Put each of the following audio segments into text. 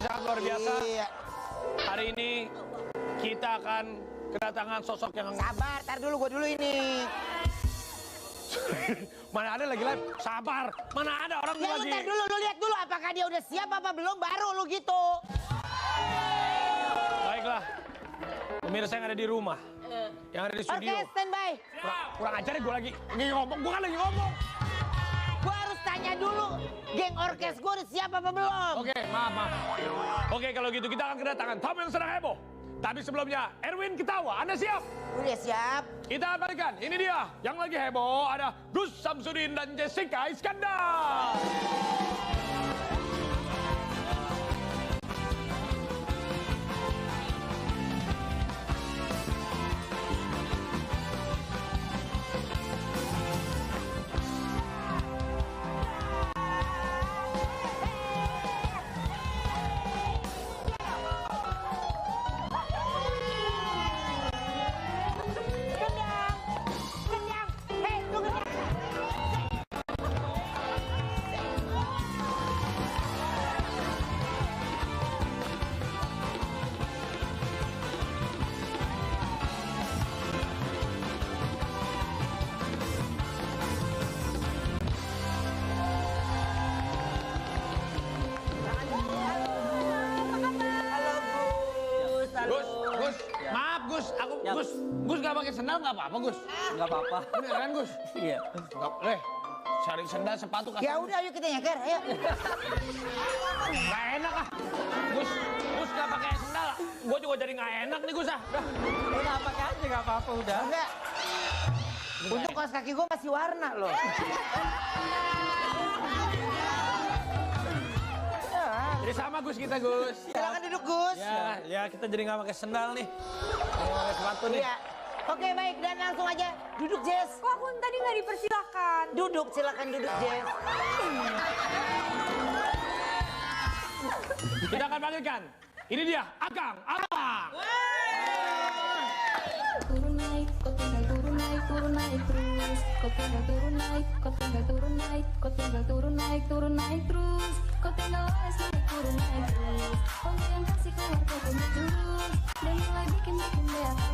sangat luar biasa. Iya. Hari ini kita akan kedatangan sosok yang... Sabar, tar dulu, gue dulu ini. Mana ada lagi live? Sabar, mana ada orang Ya lagi? ntar dulu, lu lihat dulu apakah dia udah siap apa belum, baru lu gitu. Baiklah, pemirsa yang ada di rumah, yang ada di studio. Oke, standby. Kurang ajar ya gue lagi ngomong, gue kan lagi ngomong. Gue harus tanya dulu, geng orkes gue udah siap apa belum? Oke, maaf. Oke, kalau gitu kita akan kedatangan tamu yang sedang heboh. Tapi sebelumnya, Erwin Ketawa, Anda siap? Udah siap. Kita balikan, ini dia yang lagi heboh, ada Gus Samsudin dan Jessica Iskandar. Gus gak pakai sendal nggak apa-apa Gus? Nggak apa-apa. Beneran Gus? Iya. Cari sendal sepatu kasih. Ya udah, ayo kita nyeker, ayo. Gak enak ah. Gus gak pakai sendal. Gue juga jadi gak enak nih Gus ah. Udah pakai aja nggak apa-apa udah. Enggak. Untuk kaos kaki gue masih warna loh. Jadi sama Gus kita Gus. Silakan duduk Gus. Ya kita jadi gak pakai sendal nih. Gak pakai sepatu nih. Iya. Oke baik, dan langsung aja duduk Jess. Kok aku tadi nggak dipersilakan? Duduk, silakan duduk Jess. Kita akan panggilkan. Ini dia, Akang Abang. Turun naik, kok tinggal turun naik, turun naik terus. Kok tinggal turun naik, kok tinggal turun naik, kok tinggal turun naik, turun naik terus. Kok tinggal les naik, turun naik terus. Kamu yang kasih keluar kok punya jurus. Dan mulai bikin dia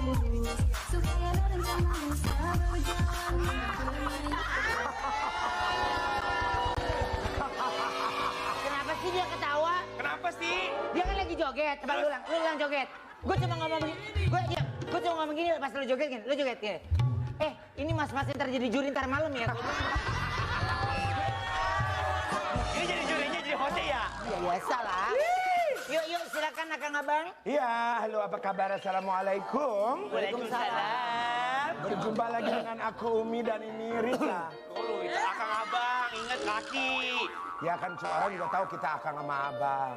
terburus. Supaya ada rencana bisa berjalan. Kenapa sih dia ketawa? Kenapa sih? Dia kan lagi joget. Coba lu ulang joget. Gue cuma ngomong begini. Gue cuma ngomong gini pas lu joget gini. Lu joget gini. Ini mas-mas yang terjadi juri ntar malam ya. Ini jadi jurinya jadi hostnya ya? Ya biasa lah. Yuk silakan Akang Abang. Iya, halo apa kabar? Assalamualaikum. Waalaikumsalam. Berjumpa lagi dengan aku Umi dan ini Risa. Itu Akang Abang, inget kaki. Ya kan orang juga tahu kita akan sama abang.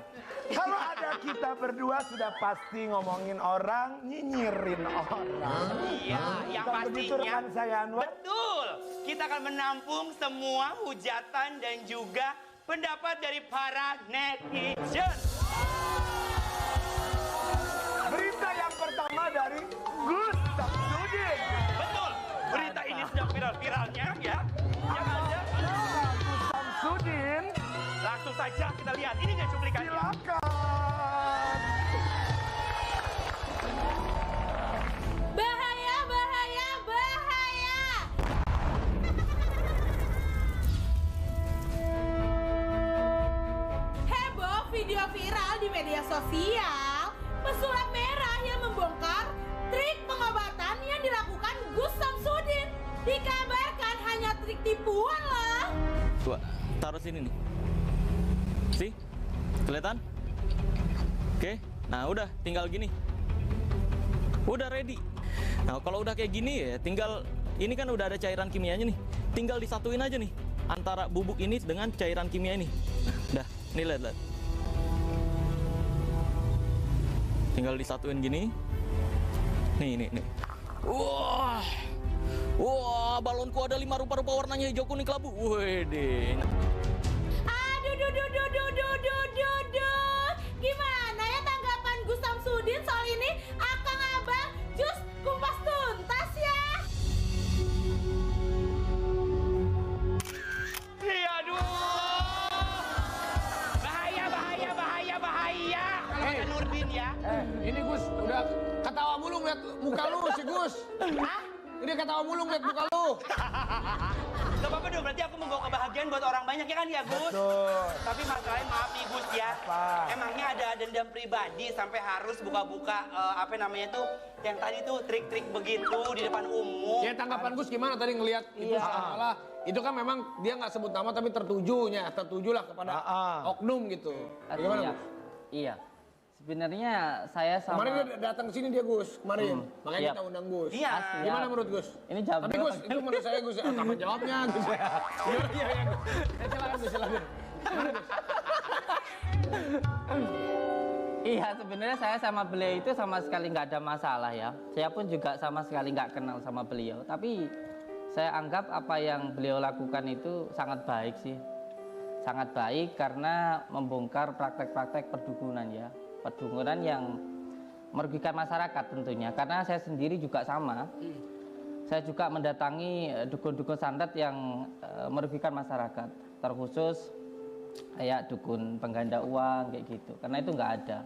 Kalau ada kita berdua sudah pasti ngomongin orang, nyinyirin orang. Iya, yang Bukan begitu pastinya. rekan saya Anwar? Betul. Kita akan menampung semua hujatan dan juga pendapat dari para netizen. Berita yang pertama dari Gus Samsudin. Betul. Berita ini sedang viral-viralnya ya. Yang ada. Gus Samsudin, Langsung saja kita lihat. Ini dia cuplikannya. silakan. Bahaya, bahaya, bahaya. Heboh video viral di media sosial. Pesulap merah yang membongkar trik pengobatan yang dilakukan Gus Samsudin. Dikabarkan hanya trik tipuan lah. Coba taruh sini nih. Sih? Kelihatan? Oke. Nah, udah tinggal gini. Udah ready. Nah, kalau udah kayak gini ya, tinggal ini kan udah ada cairan kimianya nih. Tinggal disatuin aja nih antara bubuk ini dengan cairan kimia ini. Dah, nih lihat. Tinggal disatuin gini. Nih. Wah. Wah, balonku ada 5 rupa-rupa warnanya hijau, kuning, kelabu. Wede. Aduh. Gimana ya tanggapan Gus Samsudin soal ini? Akang Abang, jus kumpas tuntas ya. Iya, aduh. Bahaya. ngeliat muka lu si Gus. Hah? Dia ketawa mulu ngeliat muka lu. Gak apa-apa dong, berarti aku membawa kebahagiaan buat orang banyak ya kan ya Gus? Betul. Tapi masalahnya maaf nih Gus ya. Apa? Emangnya ada dendam pribadi sampai harus buka-buka apa namanya tuh yang tadi tuh trik-trik begitu di depan umum. Ya tanggapan Gus gimana tadi ngelihat itu salah. Itu kan memang dia nggak sebut nama tapi tertujulah kepada oknum gitu. Gimana Gus? Iya. Sebenarnya saya sama... Kemarin dia datang ke sini dia Gus, kemarin. Makanya Siap. kita undang Gus. Iya. Gimana menurut Gus? Ini jawab Tapi Gus, itu menurut saya Gus, apa jawabnya Gus? Iya Gus. Silakan Gus, silakan. Gimana Gus? Iya, sebenarnya saya sama beliau itu sama sekali nggak ada masalah ya. Saya pun juga sama sekali nggak kenal sama beliau. Tapi saya anggap apa yang beliau lakukan itu sangat baik sih. Sangat baik karena membongkar praktek-praktek perdukunan ya. Perdukunan yang merugikan masyarakat tentunya. Karena saya sendiri juga sama. Saya juga mendatangi dukun-dukun santet yang merugikan masyarakat. Terkhusus kayak dukun pengganda uang kayak gitu. Karena itu nggak ada.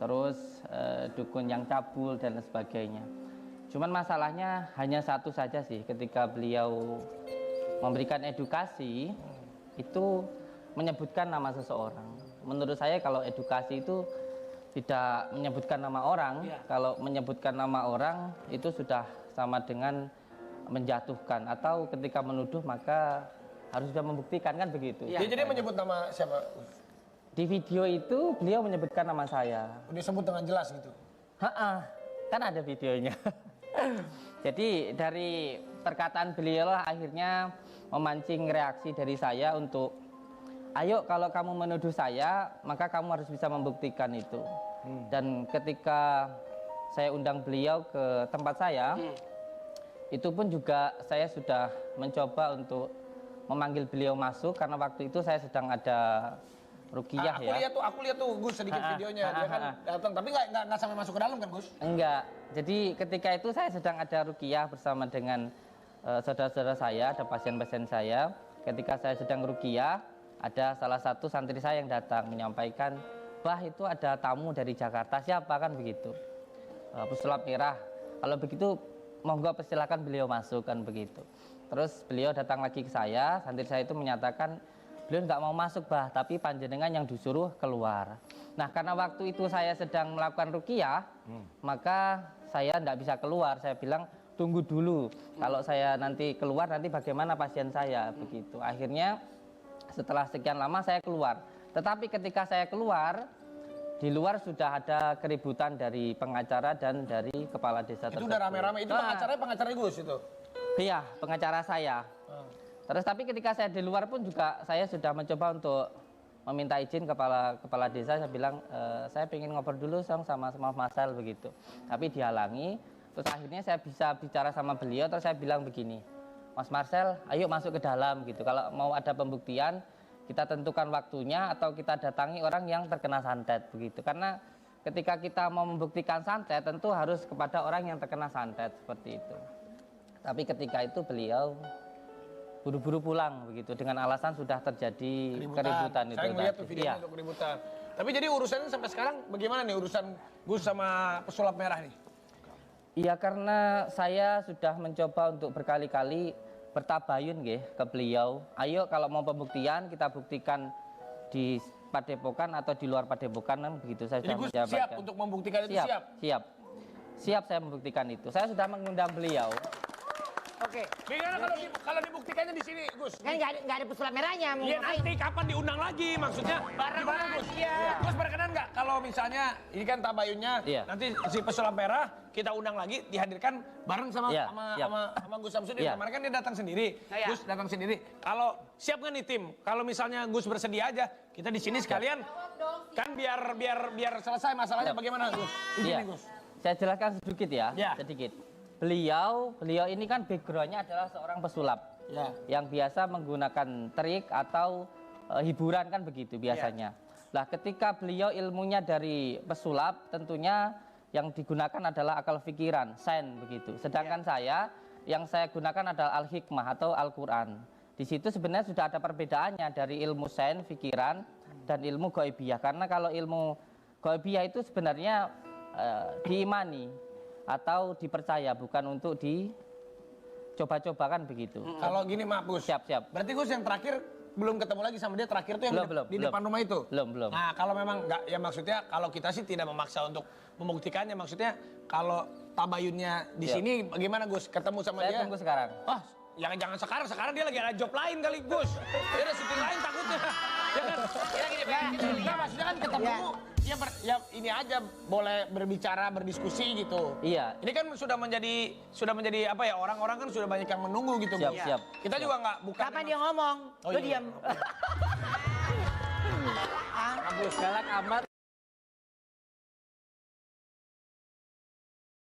Terus dukun yang cabul dan sebagainya. Cuman masalahnya hanya satu saja sih. Ketika beliau memberikan edukasi, itu menyebutkan nama seseorang. Menurut saya kalau edukasi itu tidak menyebutkan nama orang, kalau menyebutkan nama orang itu sudah sama dengan menjatuhkan, atau ketika menuduh maka harus sudah membuktikan kan begitu. Dia jadi menyebut nama siapa? Di video itu beliau menyebutkan nama saya. Dia sebut dengan jelas gitu. Kan ada videonya. Jadi dari perkataan beliau lah akhirnya memancing reaksi dari saya untuk ayo kalau kamu menuduh saya, maka kamu harus bisa membuktikan itu. Dan ketika saya undang beliau ke tempat saya, itu pun juga saya sudah mencoba untuk memanggil beliau masuk karena waktu itu saya sedang ada ruqyah ya. Aku lihat tuh Gus sedikit videonya. Dia kan datang, tapi nggak sampai masuk ke dalam kan Gus? Enggak. Jadi ketika itu saya sedang ada ruqyah bersama dengan saudara-saudara saya, ada pasien-pasien saya. Ketika saya sedang ruqyah, ada salah satu santri saya yang datang menyampaikan, "Bah, itu ada tamu dari Jakarta, siapa?" kan begitu. Pesulap merah. Kalau begitu monggo persilakan beliau masuk kan begitu. Terus beliau datang lagi ke saya, santri saya itu menyatakan beliau nggak mau masuk bah, tapi panjenengan yang disuruh keluar. Nah karena waktu itu saya sedang melakukan ruqyah, maka saya nggak bisa keluar. Saya bilang tunggu dulu, kalau saya nanti keluar nanti bagaimana pasien saya begitu. Akhirnya setelah sekian lama saya keluar. Tetapi ketika saya keluar, di luar sudah ada keributan dari pengacara dan dari kepala desa Itu tersebut. udah rame-rame. Itu pengacara Gus itu? Iya, pengacara saya. Terus tapi ketika saya di luar pun juga saya sudah mencoba untuk meminta izin kepala desa. Saya bilang saya ingin ngobrol dulu sama Mas Marcel begitu. Tapi dihalangi. Terus akhirnya saya bisa bicara sama beliau. Terus saya bilang begini, Mas Marcel, ayo masuk ke dalam gitu. Kalau mau ada pembuktian, kita tentukan waktunya atau kita datangi orang yang terkena santet begitu. Karena ketika kita mau membuktikan santet tentu harus kepada orang yang terkena santet seperti itu. Tapi ketika itu beliau buru-buru pulang begitu dengan alasan sudah terjadi keributan itu. Saya ngeliat tuh videonya untuk keributan. Tapi jadi urusannya sampai sekarang bagaimana nih urusan Gus sama pesulap merah nih? Iya, karena saya sudah mencoba untuk berkali-kali bertabayun ke beliau. Ayo kalau mau pembuktian kita buktikan di Padepokan atau di luar Padepokan kan begitu. Saya jadi Gus siap untuk membuktikan itu Siap saya membuktikan itu. Saya sudah mengundang beliau. Oke. Gimana kalau dibuktikannya di sini, Gus? Kan nggak ada pesulap merahnya. Iya nanti kapan diundang lagi maksudnya? Gimana Gus? Gus berkenan nggak kalau misalnya ini kan tabayunnya nanti si pesulap merah kita undang lagi dihadirkan bareng sama Gus Samsudin. Kemarin kan dia datang sendiri. Gus datang sendiri. Kalau siap nggak nih tim? Kalau misalnya Gus bersedia aja, kita di sini sekalian kan biar selesai masalahnya bagaimana Gus? Ini Gus. Saya jelaskan sedikit ya. Sedikit. Beliau ini kan backgroundnya adalah seorang pesulap yang biasa menggunakan trik atau hiburan kan begitu biasanya. Nah ketika beliau ilmunya dari pesulap tentunya yang digunakan adalah akal pikiran, sains begitu. Sedangkan saya yang saya gunakan adalah al-hikmah atau Al-Quran. Di situ sebenarnya sudah ada perbedaannya dari ilmu sains, pikiran dan ilmu ghaibiyah. Karena kalau ilmu ghaibiyah itu sebenarnya diimani. atau dipercaya, bukan untuk dicoba-cobakan begitu. Kalau gini Mak Gus. Siap. Berarti Gus yang terakhir belum ketemu lagi sama dia, terakhir tuh yang di depan rumah itu? Belum. Nah kalau memang nggak, ya maksudnya kalau kita sih tidak memaksa untuk membuktikannya. Maksudnya kalau Tabayunnya di sini bagaimana Gus? Ketemu sama dia? Saya tunggu sekarang. Oh, jangan sekarang dia lagi ada job lain kali Gus. Dia ada syuting lain takutnya. Ya kan? Nah, maksudnya kan ketemu, ya ini aja boleh berbicara, berdiskusi gitu. Iya. Ini kan sudah menjadi apa ya, orang-orang kan sudah banyak yang menunggu gitu. Siap. Kita juga nggak bukan. Kapan dia ngomong? Lu diam. Bagus, galak amat.